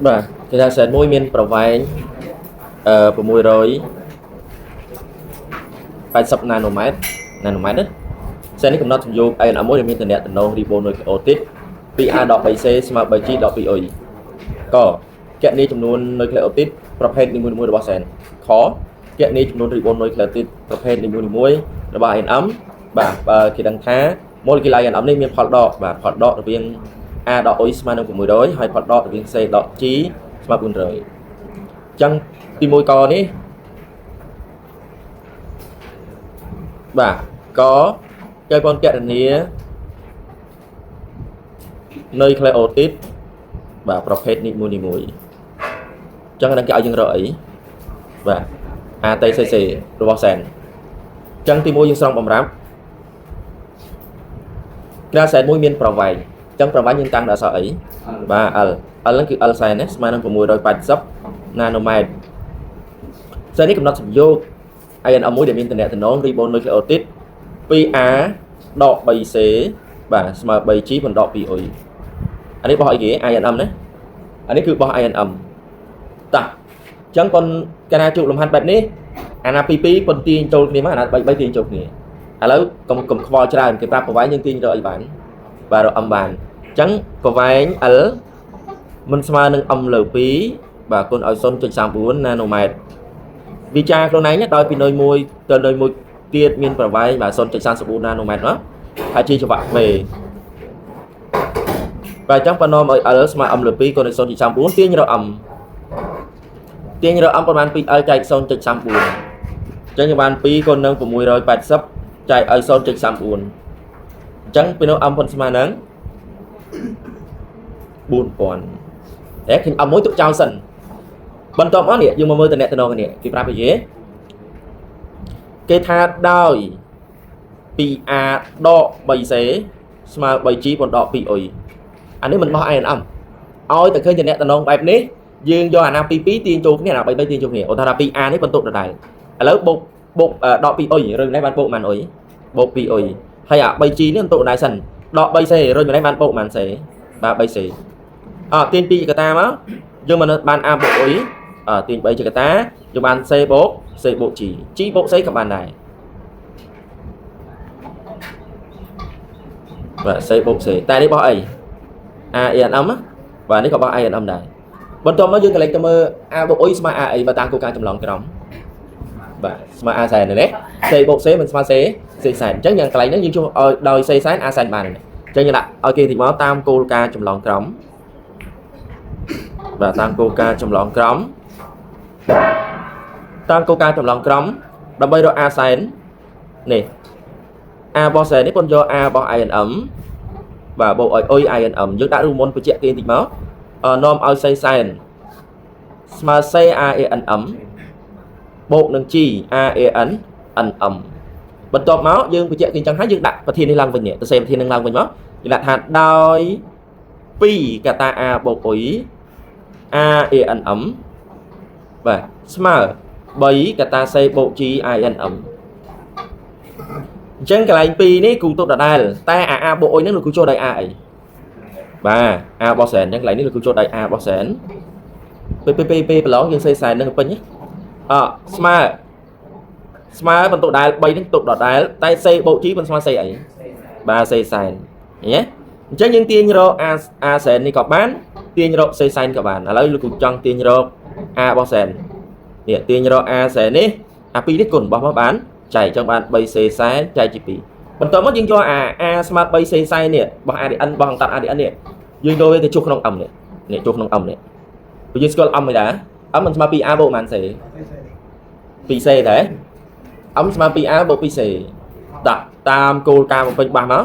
បាទគេថាសែនមួយមានប្រវែង680 nanomètre ណាសែននេះកំណត់សំយោគ ANM មួយដែលមានតំណែងតំណង ribonucleotide ពី A ដល់ 3C ស្មើ 3G ដល់ 2E កគណនីចំនួន nucleotide ប្រភេទនីមួយៗរបស់សែនខគណនីចំនួន ribonucleotide ប្រភេទនីមួយៗរបស់ ANM បាទបើគេដឹងថា molecule ANM នេះមានផលដកបាទផលដករវាង A ដល់ E ស្មើនឹង600ហើយផលដករវាង C ដល់ G ស្មើ400អញ្ចឹងទី1កនេះបាទកគេបងកណនី nucleotide បាទប្រភេទនីមួយអញ្ចឹងគេឲ្យយើងរកអីបាទ ATCC របស់សែនអញ្ចឹងទី1យើងស្រង់បំរាប់ក្រាសែនមួយមានប្រវែងអញ្ចឹងប្រវែងយើងតាំងដល់អក្សរអីបាទ L ហ្នឹងគឺ L សែនណាស្មើនឹង680 nanomètre សែននេះកំណត់សំយោគ ANM មួយដែលមានតំណែង ribonucleotide 2A ដក 3C បាទស្មើ 3G បណ្ដក 2E អានេះបោះអីគេ ANM ណាអានេះគឺបោះ ANM តាអញ្ចឹងប៉ុនកាលណាជួបលំហាត់បែបនេះអាណា2ប៉ុនទាញចូលគ្នាមកអាណា3ទាញចូលគ្នាឥឡូវកុំខ្វល់ច្រើនគេប្រាប់ប្រវែងយើងទាញរកអីបានបាទរក M បានអញ្ចឹងប្រវែង L មិនស្មើនឹង M លើ 2បាទគុណឲ្យ 0.34 nanomètre វិចារខ្លួនឯងដោយពីនុយមួយទៅនុយមួយទៀតមានប្រវែងបាទ 0.34 nanomètre ណាហើយជាច្រវាក់ V បាទអញ្ចឹងបើនាំឲ្យ L ស្មើ M លើ 2គុណឲ្យ 0.34 ទាញរក M ប៉ុន្មាន 2L ចែក 0.34 អញ្ចឹងយើងបាន2គុណនឹង680ចែកឲ្យ 0.34 អញ្ចឹងពីនោះ M ប៉ុនស្មើនឹង 4000តែឃើញ M មួយទុកចោលសិនបន្ទាប់មកនេះយើងមកមើលតំណែងនេះគេប្រាប់អីគេថាដោយ 2A ដក 3C ស្មើ 3G បណ្ដក 2E អានេះមិនបោះ ANM ឲ្យតែឃើញតំណែងបែបនេះយើងយកអាណា2ទាញចូលគ្នាអាណា3ទាញចូលគ្នាឧទាហរណ៍ 2A នេះបន្ទុកដដែលឥឡូវបុកដក 2E ឬម្នេះបានបុកប៉ុន្មានអុយបុក 2E ហើយអា 3G នេះបន្ទុកដដែលសិនដក 3C ឬម្នេះបានបុកប៉ុន្មាន C បាទ 3C ទាញ2កតាមកយើងមិនបាន A បុក E ទាញ3ចកតាយើងបាន C បុក G G បុក C ក៏បានដែរបាទ C បុក C តែនេះបោះអី ANM បាទនេះក៏បោះ ANM ដែរបន្ទាប់មកយើងកលេចទៅមើល A បុក E ស្មើ A អីបើតាមគោលការណ៍ចម្លងក្រមបាទស្មើ A សែននេះ C បុក C មិនស្មើ C សែនអញ្ចឹងយ៉ាងកន្លែងហ្នឹងយើងជួសឲ្យដោយ C សែន A សែនបានអញ្ចឹងយើងដាក់ឲ្យគេតិចមកតាមគោលការណ៍ចម្លងក្រមបាទតាមគោលការណ៍ចម្លងក្រមដើម្បីរក A សែននេះ A របស់សែននេះប៉ុនយក A របស់ ANM បាទបូកឲ្យ OI ANM យើងដាក់រូបមន្តបញ្ជាក់គេតិចមកនាំឲ្យ C សែនស្មើ C ANM បូកនឹង G ANM បន្ទាប់មកយើងបញ្ជាក់គេអញ្ចឹងហើយយើងដាក់ប្រធាននេះឡើងវិញទៅសេប្រធាននឹងឡើងវិញមកយើងដាក់ថាដោយ2កតា A បូក OI ANM បាទស្មើ3កតា C បូក G ANM អញ្ចឹងកន្លែង2នេះគូទុកដដែលតែអា A បូក OI ហ្នឹងគឺចូលដោយ A អីបាទ A របស់សែនអញ្ចឹងកន្លែងនេះគឺចូលដោយ A របស់សែនពេលប្រឡងយើងសេសែននឹងពេញស្មើបន្ទុកដដែល3នេះទុកដដែលតែ C បូក G មិនស្មើ C អីបាទ C សែនឃើញទេអញ្ចឹងយើងទាញរក A សែននេះក៏បានទាញរក C សែនក៏បានឥឡូវលោកគ្រូចង់ទាញរក A របស់សែននេះទាញរក A សែននេះអា2នេះគុណរបស់មកបានចែកអញ្ចឹងបាន 3C សែនចែកជា2បន្ទាប់មកយើងយកអា A ស្មើ 3C សែននេះរបស់ ADN របស់អង្កត់ ADN នេះយើងយកវាទៅចុះក្នុង M នេះចុះក្នុង M នេះព្រោះយើងស្គាល់ M មិនដែរ M មិនស្មើ 2A បូកប៉ុន្មាន C 2C ដែរ M ស្មើ 2A បូក 2C ដាក់តាមគោលការណ៍បំពេញបាសមក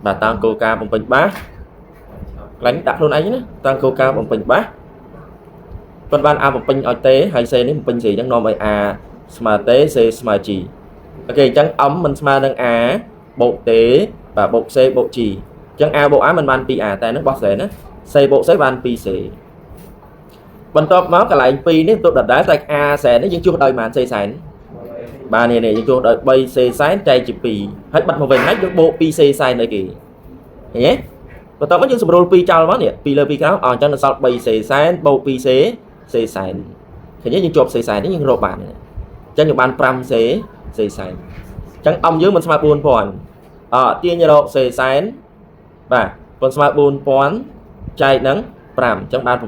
បាទតាមគោលការណ៍បំពេញបាសកន្លែងដាក់ខ្លួនឯងណាតាមគោលការណ៍បំពេញបាសប៉ុន្តែបាន A បំពេញឲ្យទេហើយ C នេះបំពេញ C អញ្ចឹងនាំឲ្យ A ស្មើទេ C ស្មើ G អូខេអញ្ចឹង M មិនស្មើនឹង A បូកទេបាទបូក C បូក G អញ្ចឹង A បូក A មិនបាន 2A តែនឹងបោះ C ណា C បូក C បាន 2C បន្ទាប់មកកន្លែង2នេះទុកដដែលតែ A សែននេះយើងជួសដោយប៉ុន្មាន C សែនបាទនេះយើងជួសដោយ 3C សែនចែកជា2ហើយបិទមកវិញហើយយើងបូក 2C សែនអីគេឃើញទេ បន្ទាប់មកយើងសម្រួល2ចោលមកនេះ2លើ2ក្រោមអញ្ចឹងនៅសល់3សេសែនបូក2សេសែនឃើញទេយើងជាប់សេសែននេះយើងរកបានអញ្ចឹងយើងបាន5សេសែនអញ្ចឹងអំយើងមិនស្មើ4000ទាញរកសេសែនបាទប៉ុនស្មើ4000ចែកនឹង5អញ្ចឹងបាន800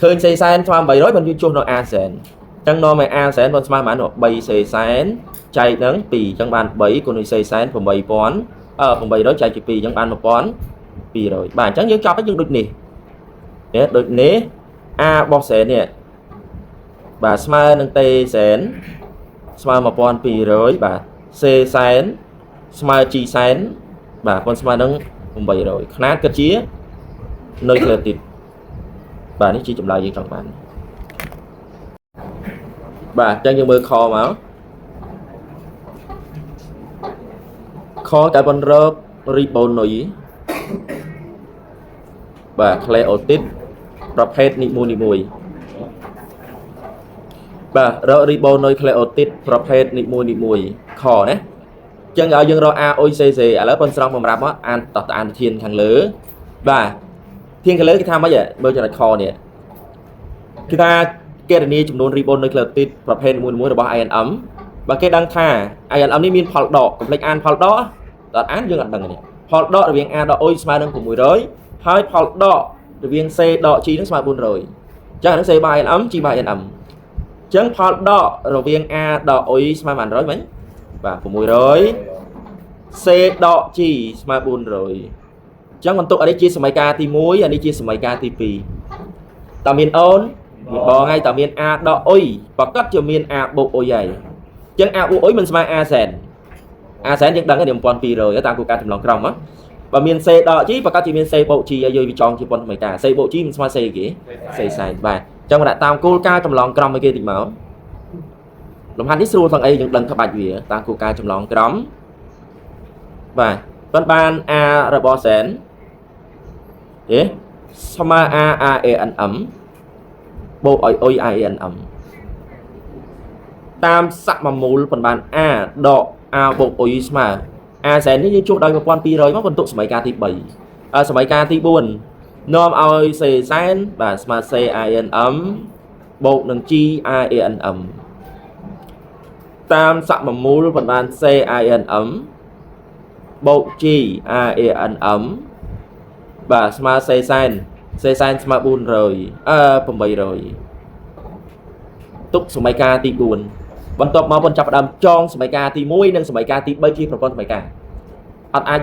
ឃើញសេសែនស្មើ800មិនយើងចុះនៅអាសែនអញ្ចឹងនាំឲ្យអាសែនប៉ុនស្មើបាន3សេសែនចែកនឹង2អញ្ចឹងបាន3គុណនឹងសេសែន8000 800ចែកជា2អញ្ចឹងបាន1200បាទអញ្ចឹងយើងចប់ហើយយើងដូចនេះដូចនេះ A របស់សែននេះបាទស្មើនឹង T សែនស្មើ1200បាទ C សែនស្មើ G សែនបាទប៉ុនស្មើនឹង800ຂະຫນາດគិតជា nucleotide បាទនេះជាចម្លើយយើងចង់បានបាទអញ្ចឹងយើងមើលខមកខតែប៉ុនរក ribonucleic បាទ nucleotide ប្រភេទនីមួយបាទរក ribonucleic ប្រភេទនីមួយខណាអញ្ចឹងឲ្យយើងរក AOCC ឥឡូវប៉ុនស្រង់បំរាប់មកអានតអានធានខាងលើបាទធានខាងលើគេថាម៉េចមើលចំណុចខនេះគឺថាកេរនីចំនួន ribonucleic ប្រភេទនីមួយរបស់ INM បើគេដឹងថា INM នេះមានផលដកកុំភ្លេចអានផលដកដល់អានយើងអត់ដឹងនេះផលដករវាង A ដក O ស្មើនឹង600ហើយផលដករវាង C ដក G នឹងស្មើ400អញ្ចឹងអានឹង C របស់ INM G របស់ INM អញ្ចឹងផលដករវាង A ដក O ស្មើ100មែនបាទ600 C ដក G ស្មើ400អញ្ចឹងបន្ទុកអានេះជាសមីការទី1អានេះជាសមីការទី2តើមានអូនមានបងហើយតើមាន A ដក O ប្រកាសជាមាន A បូក O ហើយអញ្ចឹង A បូក O មិនស្មើ A សែនយើងដឹងហើយ1200តាមគោលការណ៍ចម្លងក្រមបើមាន C ដក G ប្រកាសជាមាន C បូក G ហើយយកវាចងជាប៉ុនថ្មីតា C បូក G មិនស្មើ C គេ C សែនបាទអញ្ចឹងដាក់តាមគោលការណ៍ចម្លងក្រមឲ្យគេតិចមកលំហាត់នេះស្រួលទាំងអីយើងដឹងក្បាច់វាតាមគោលការណ៍ចម្លងក្រមបាទប៉ុន្តែបាន A របស់សែនស្មើ ANM បូកឲ្យ OIANM តាមសកមូលប៉ុន្មាន A ដក A បូក O ស្មើ A សែននេះយើងជួសដោយ1200មកបន្ទុកសមីការទី3សមីការទី4នាំឲ្យ C សែនបាទស្មើ CINM បូកនឹង GIANM តាមសកមូលប៉ុន្មាន CINM បូក GIANM បាទស្មើ C សែនស្មើ800ទុកសមីការទី4បន្ទាប់មកប៉ុនចាប់ផ្ដើមចងសមីការទី1និងសមីការទី3ជាប្រព័ន្ធសមីការអត់អាច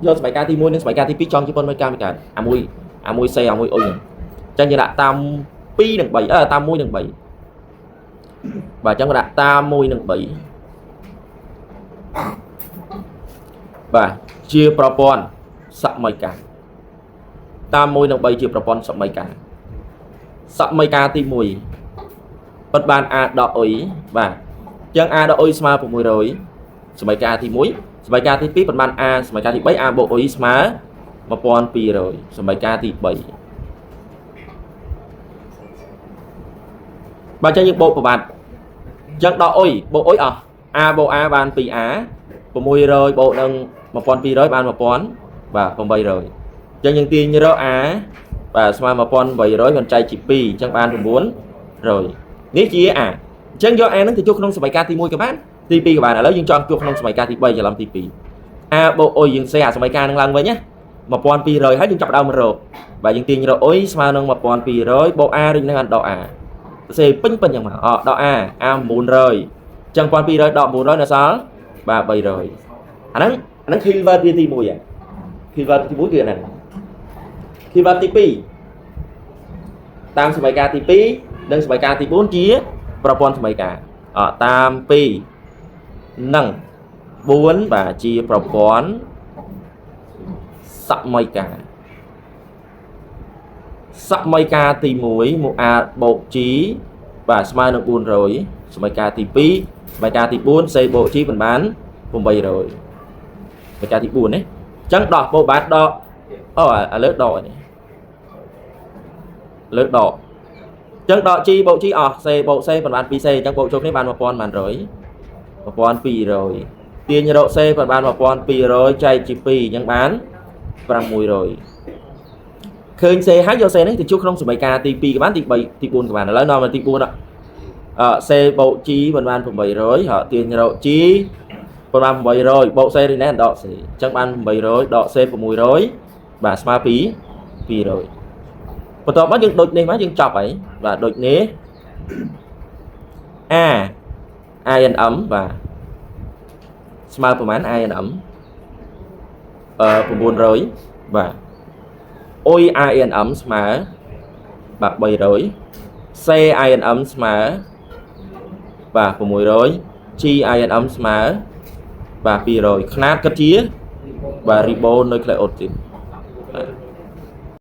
យកសមីការទី1និងសមីការទី2ចងជាប្រព័ន្ធសមីការកើតអាមួយសេអាមួយអុយអញ្ចឹងយើងដាក់តាម2និង3តាម1និង3បាទអញ្ចឹងដាក់តាម1និង3បាទជាប្រព័ន្ធសមីការតាម1និង3ជាប្រព័ន្ធសមីការសមីការទី1ប៉ុន្តែបាន A ដក O បាទអញ្ចឹង A ដក O ស្មើ600សមីការទី1សមីការទី2ប៉ុន្តែបាន A សមីការទី3 A បូក O ស្មើ1200សមីការទី3បាទអញ្ចឹងយើងបូកប្របាទអញ្ចឹងដក O បូក O អស់ A បូក A បាន 2A 600បូកនឹង1200បាន1000បាទ800អញ្ចឹងយើងទាញរក A បាទស្មើ1800មិនចែកជា2អញ្ចឹងបាន900នេះជា A អញ្ចឹងយក A នឹងទៅជួសក្នុងសមីការទី1ក៏បានទី2ក៏បានឥឡូវយើងចង់ជួសក្នុងសមីការទី3ច្រឡំទី2 A បូក O យើងសេអាសមីការនឹងឡើងវិញណា1200ហើយយើងចាប់ដើមរកបាទយើងទាញរក O ស្មើនឹង1200បូក A ឬនឹងដក A សេពេញយ៉ាងមកដក A 900អញ្ចឹង1200ដក900នៅសល់បាទ300អាហ្នឹង keyword វាទី1keyword ទី1គឺអាហ្នឹង keyword ទី2តាមសមីការទី2និងសមីការទី4ជាប្រព័ន្ធសមីការតាម2និង4បាទជាប្រព័ន្ធសមីការទី1មក A បូក G បាទស្មើនឹង400សមីការទី2សមីការទី4 C បូក G ប៉ុន្មាន800សមីការទី4ណាអញ្ចឹងដោះបូកបាទដកឥឡូវដកនេះលើកដកអញ្ចឹងដក G បូក G អស់ C បូក C ប៉ុន្មាន 2C អញ្ចឹងបូកចូលគ្នាបាន1000 1200 ទាញរក C បាន1200ចែកជា2អញ្ចឹងបាន600ឃើញ C ហើយយក C នេះទៅជួបក្នុងសមីការទី2ក៏បានទី3ទី4ក៏បានឥឡូវនាំមកទី4អC បូក G បាន800ហើយទាញរក G បាន800បូក C នេះណែដក C អញ្ចឹងបាន800ដក C 600បាទស្មើ200បន្ទាប់មកយើងដូចនេះមកយើងចប់ហើយបាទដូចនេះ A INM បាទស្មើប្រហែល INM 900បាទ OI INM ស្មើបាទ300 C INM ស្មើបាទ600 G INM ស្មើបាទ200ຂະຫນាតគិតជាបាទ ribonucleic acid